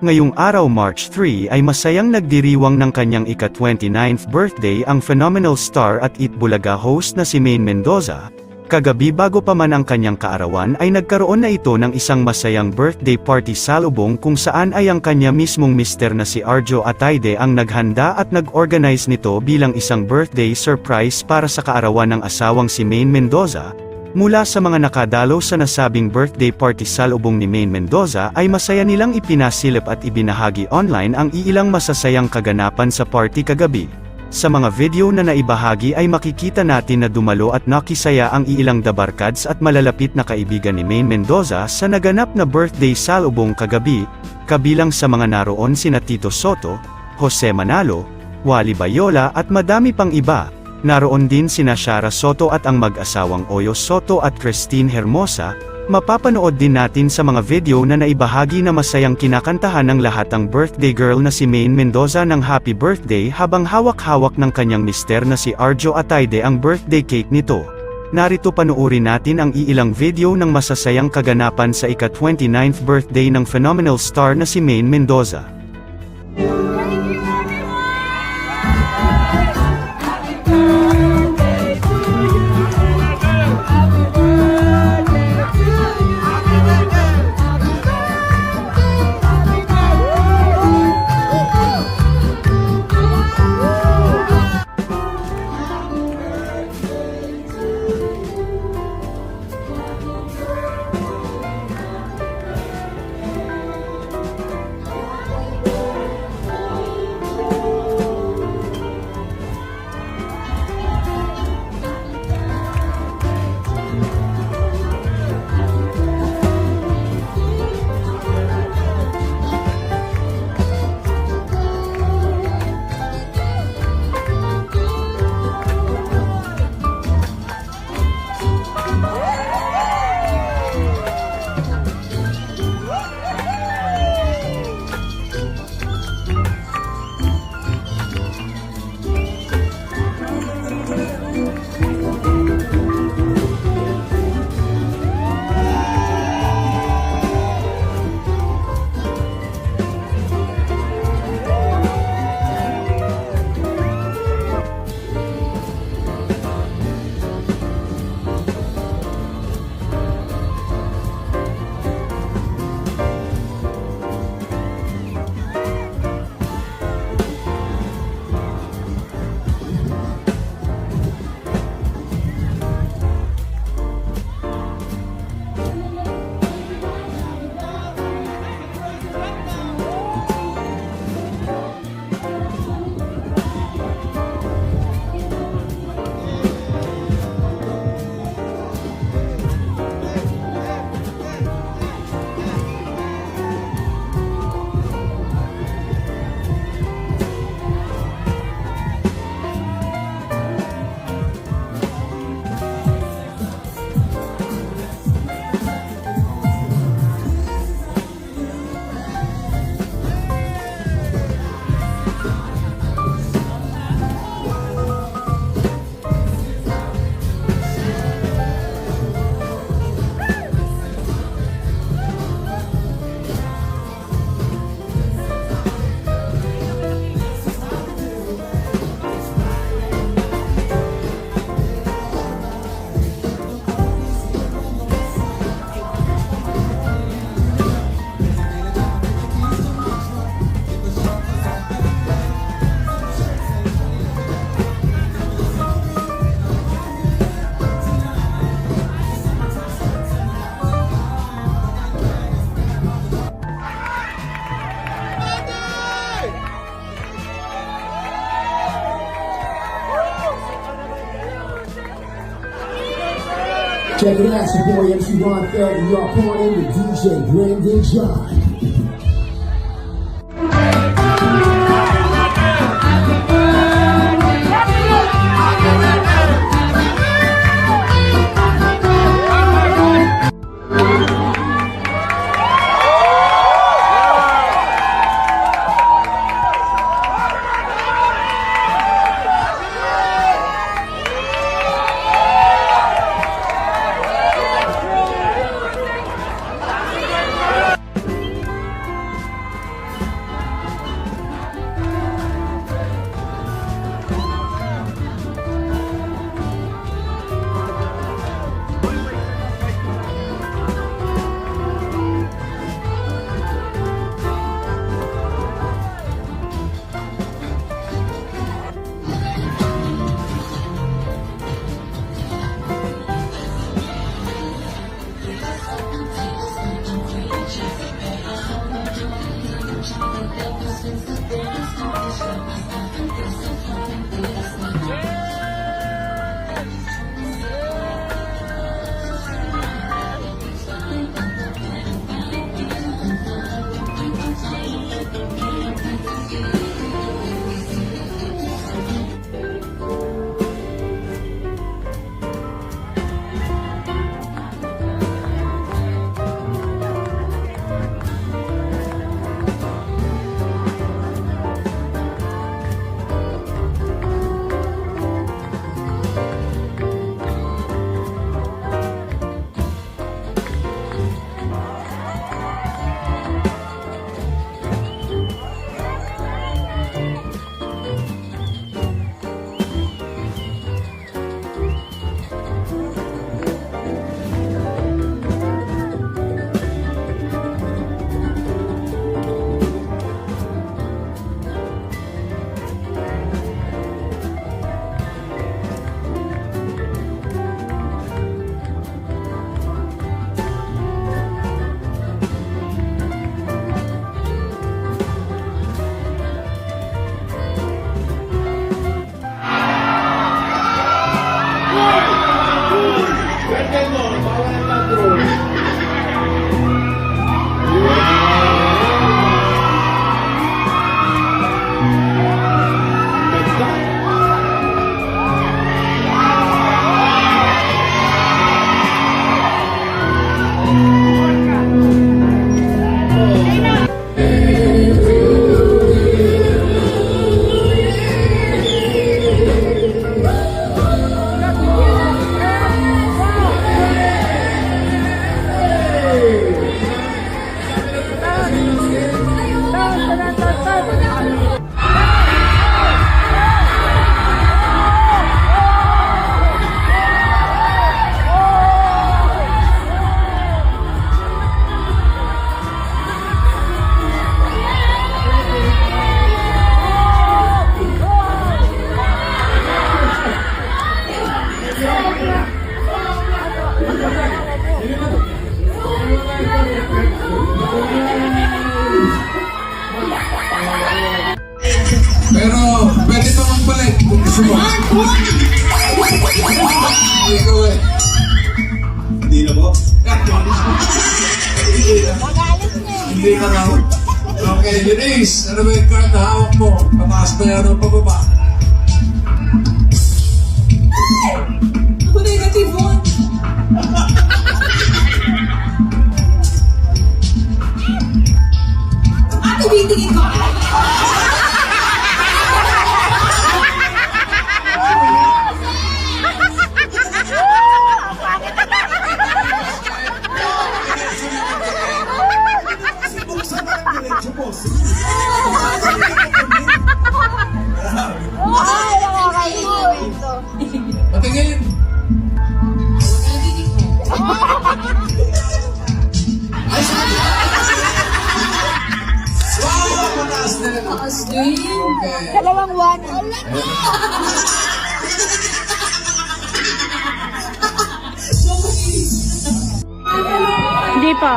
ngayong araw March 3 ay masayang nagdiriwang ng kanyang ika-29th birthday ang phenomenal star at Itbulaga host na si Maine Mendoza. Kagabi bago pa man ang kanyang kaarawan ay nagkaroon na ito ng isang masayang birthday party salubong kung saan ay ang kanya mismong mister na si Arjo Atayde ang naghanda at nag-organize nito bilang isang birthday surprise para sa kaarawan ng asawang si Maine Mendoza. Mula sa mga nakadalaw sa nasabing birthday party salubong ni Maine Mendoza ay masaya nilang ipinasilip at ibinahagi online ang iilang masasayang kaganapan sa party kagabi. Sa mga video na naibahagi ay makikita natin na dumalo at nakisaya ang iilang dabarkads at malalapit na kaibigan ni Maine Mendoza sa naganap na birthday salubong kagabi, kabilang sa mga naroon sina Tito Soto, Jose Manalo, Wally Bayola at madami pang iba. Naroon din sina Shara Soto at ang mag-asawang Oyo Soto at Christine Hermosa. Mapapanood din natin sa mga video na naibahagi na masayang kinakantahan ng lahat ang birthday girl na si Maine Mendoza ng happy birthday habang hawak-hawak ng kanyang mister na si Arjo Atayde ang birthday cake nito. Narito panoorin natin ang iilang video ng masasayang kaganapan sa ika-29th birthday ng phenomenal star na si Maine Mendoza. Check it out, it's your boy MC Ron Thug, and y'all pouring in with DJ Brandon John. Pero pwede pa magpalit kung gusto mo. Ikaw eh. Hindi na po. Hindi ka raw. Okay, Eunice, ano ba yung card na hawak mo? Pataas ba yan o pababa? Ako negative one. Tumitingin ko. Patingin! Wow! Mataas na rin. Taas din. Okay. Dalawang one. Hindi pa.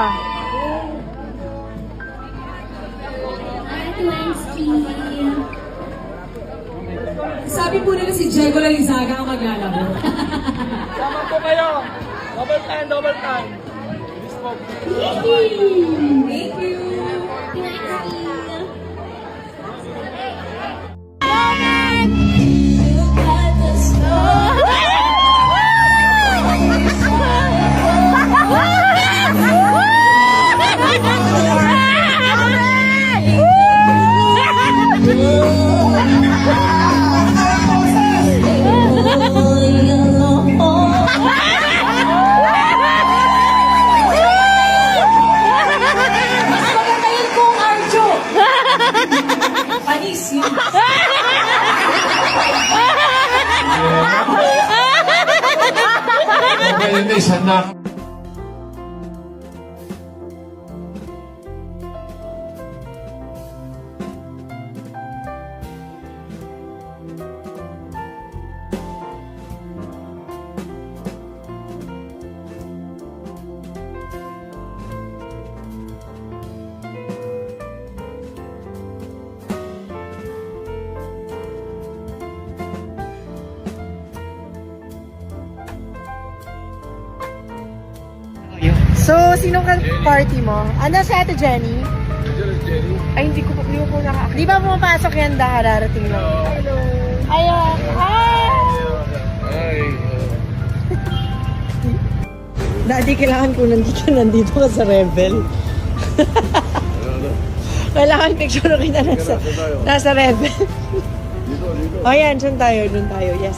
Sabi po nila si Diego Lalizaga ang maglalaro. Sama po kayo. Double time, double time. Thank you. Mas maganda yun kung Arjo. Panis yun. Okay, Eunice, handa ka. So, sinong party mo? Ano si Ate Jenny? Ay, hindi ko po nakakita. Di ba pumapasok yan dahil darating lang? Hello. Ayan. Hi! Dati kailangan ko nandito ka sa Rebel. Kailangan picture kita nasa Rebel. O yan, dun tayo. Yes.